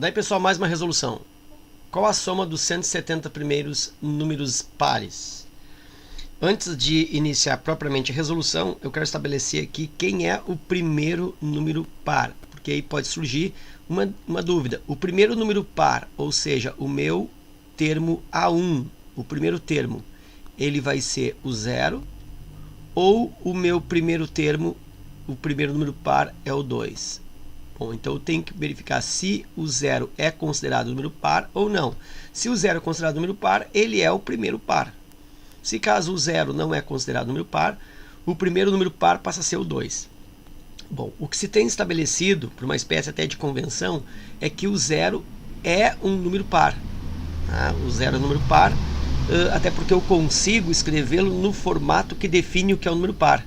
Daí, pessoal, mais uma resolução. Qual a soma dos 170 primeiros números pares? Antes de iniciar propriamente a resolução, eu quero estabelecer aqui quem é o primeiro número par, porque aí pode surgir uma dúvida. O primeiro número par, ou seja, o meu termo A1, o primeiro termo, ele vai ser o 0, ou o meu primeiro termo, o primeiro número par é o 2. Bom, então eu tenho que verificar se o 0 é considerado número par ou não. Se o 0 é considerado número par, ele é o primeiro par. Se caso o 0 não é considerado número par, o primeiro número par passa a ser o 2. Bom, o que se tem estabelecido, por uma espécie até de convenção, é que o 0 é um número par. Tá? O 0 é um número par, até porque eu consigo escrevê-lo no formato que define o que é um número par,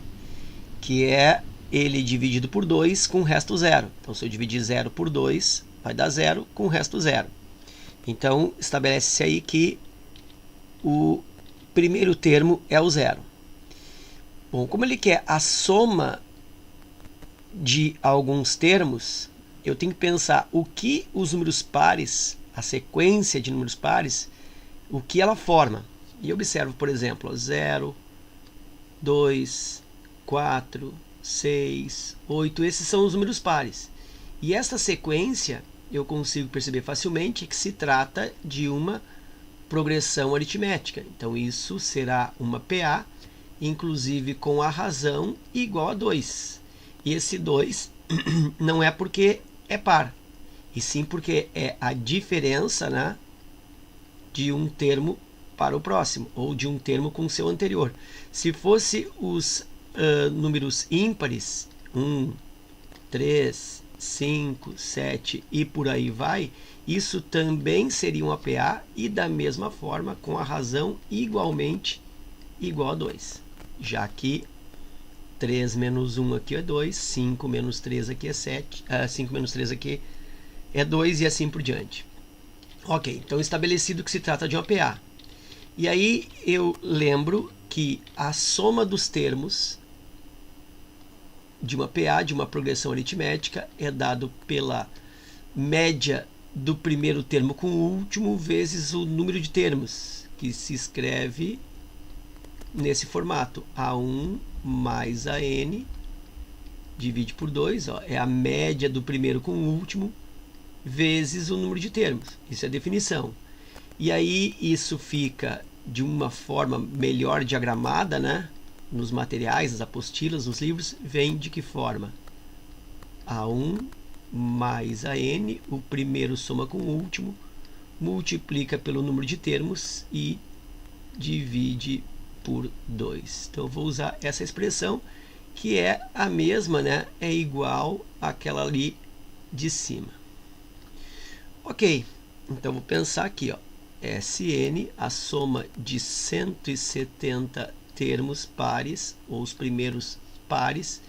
que é ele dividido por 2 com o resto 0. Então, se eu dividir 0 por 2, vai dar 0 com o resto 0. Então, estabelece-se aí que o primeiro termo é o 0. Bom, como ele quer a soma de alguns termos, eu tenho que pensar o que os números pares, a sequência de números pares, o que ela forma. E observo, por exemplo, 0, 2, 4, 6, 8, esses são os números pares. E esta sequência eu consigo perceber facilmente que se trata de uma progressão aritmética. Então isso será uma PA, inclusive com a razão igual a 2. E esse 2 não é porque é par, e sim porque é a diferença, né, de um termo para o próximo, ou de um termo com seu anterior. Se fosse os números ímpares, 1, 3, 5, 7 e por aí vai, isso também seria um APA e da mesma forma com a razão igualmente igual a 2. Já que 3 menos 1 aqui é 2, 5 menos 3 aqui é 7, 5 menos 3 aqui é 2 e assim por diante. Ok, então estabelecido que se trata de um APA. E aí eu lembro que a soma dos termos de uma PA, de uma progressão aritmética, é dado pela média do primeiro termo com o último vezes o número de termos, que se escreve nesse formato. A1 mais AN divide por 2, ó, é a média do primeiro com o último vezes o número de termos. Isso é a definição. E aí isso fica de uma forma melhor diagramada, né? Nos materiais, nas apostilas, nos livros, vem de que forma? A1 mais AN, o primeiro soma com o último, multiplica pelo número de termos e divide por 2. Então, eu vou usar essa expressão, que é a mesma, né? É igual àquela ali de cima. Ok, então vou pensar aqui, ó. SN, a soma de 170 termos pares, ou os primeiros pares,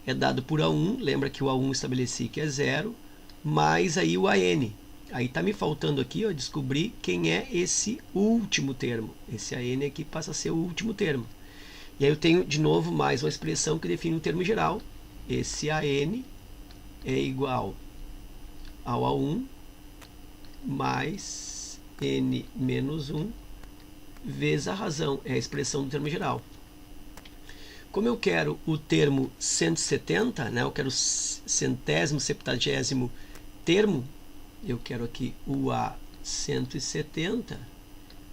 é dado por A1, lembra que o A1 estabeleci que é 0, mais aí o AN. Aí está me faltando aqui, ó, descobrir quem é esse último termo. Esse AN aqui passa a ser o último termo. E aí eu tenho, de novo, mais uma expressão que define um termo geral. Esse AN é igual ao A1 mais N menos 1 vezes a razão, é a expressão do termo geral. Como eu quero o termo 170, né, eu quero o centésimo, septagésimo termo, eu quero aqui o A 170,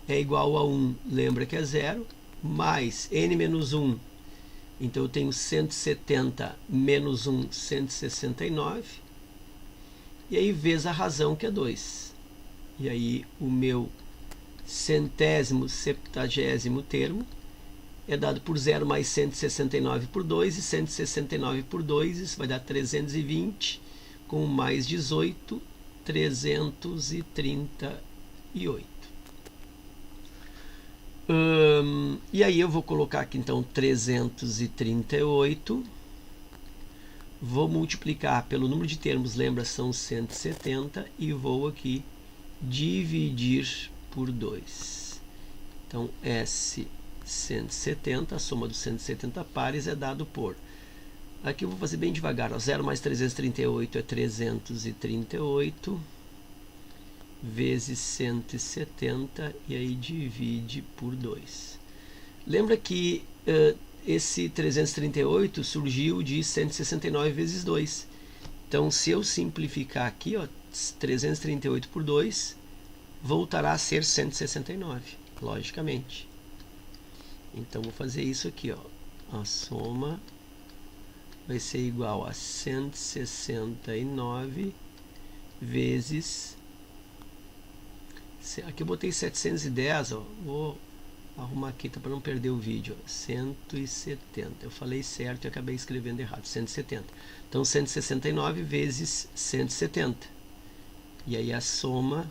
é igual a 1, lembra que é 0, mais N menos 1, então eu tenho 170 menos 1, 169, e aí vezes a razão, que é 2. E aí o meu centésimo, septagésimo termo é dado por 0 mais 169 por 2, e 169 por 2, isso vai dar 320, com mais 18, 338. E aí eu vou colocar aqui então 338, vou multiplicar pelo número de termos, lembra, são 170, e vou aqui dividir por 2. Então, S 170, a soma dos 170 pares é dado por... Aqui eu vou fazer bem devagar. Ó, 0 mais 338 é 338. vezes 170 e aí divide por 2. Lembra que esse 338 surgiu de 169 vezes 2. Então, se eu simplificar aqui, ó, 338 por 2, voltará a ser 169, logicamente. Então, vou fazer isso aqui, ó. A soma vai ser igual a 169 vezes... Aqui eu botei 710, ó. Vou arrumar aqui para não perder o vídeo. 170. Eu falei certo e acabei escrevendo errado. 170. Então, 169 vezes 170. E aí a soma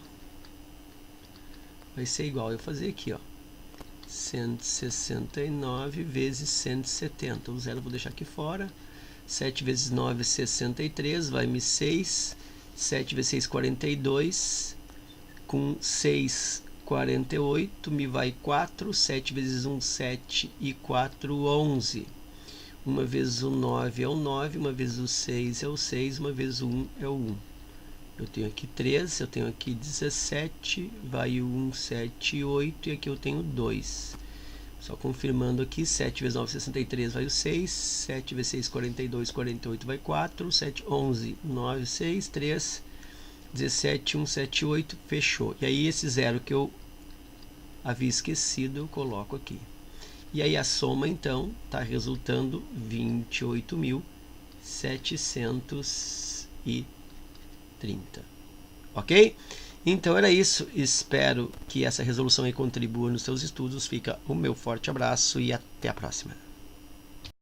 vai ser igual. Eu vou fazer aqui, ó. 169 vezes 170. O zero eu vou deixar aqui fora. 7 vezes 9 é 63. Vai-me 6. 7 vezes 6, 42. Com 6, 48, me vai 4, 7 vezes 1, 7 e 4, 11. Uma vezes o 9 é o 9, uma vezes o 6 é o 6, uma vezes o 1 é o 1. Eu tenho aqui 3, eu tenho aqui 17, vai o 1, 7 e 8, e aqui eu tenho 2. Só confirmando aqui, 7 vezes 9, 63, vai o 6, 7 vezes 6, 42, 48, vai 4, 7, 11, 9, 6, 3... 17, 1, 7, 8, fechou. E aí esse zero que eu havia esquecido, eu coloco aqui. E aí a soma, então, está resultando 28.730. Ok? Então era isso. Espero que essa resolução aí contribua nos seus estudos. Fica o meu forte abraço e até a próxima.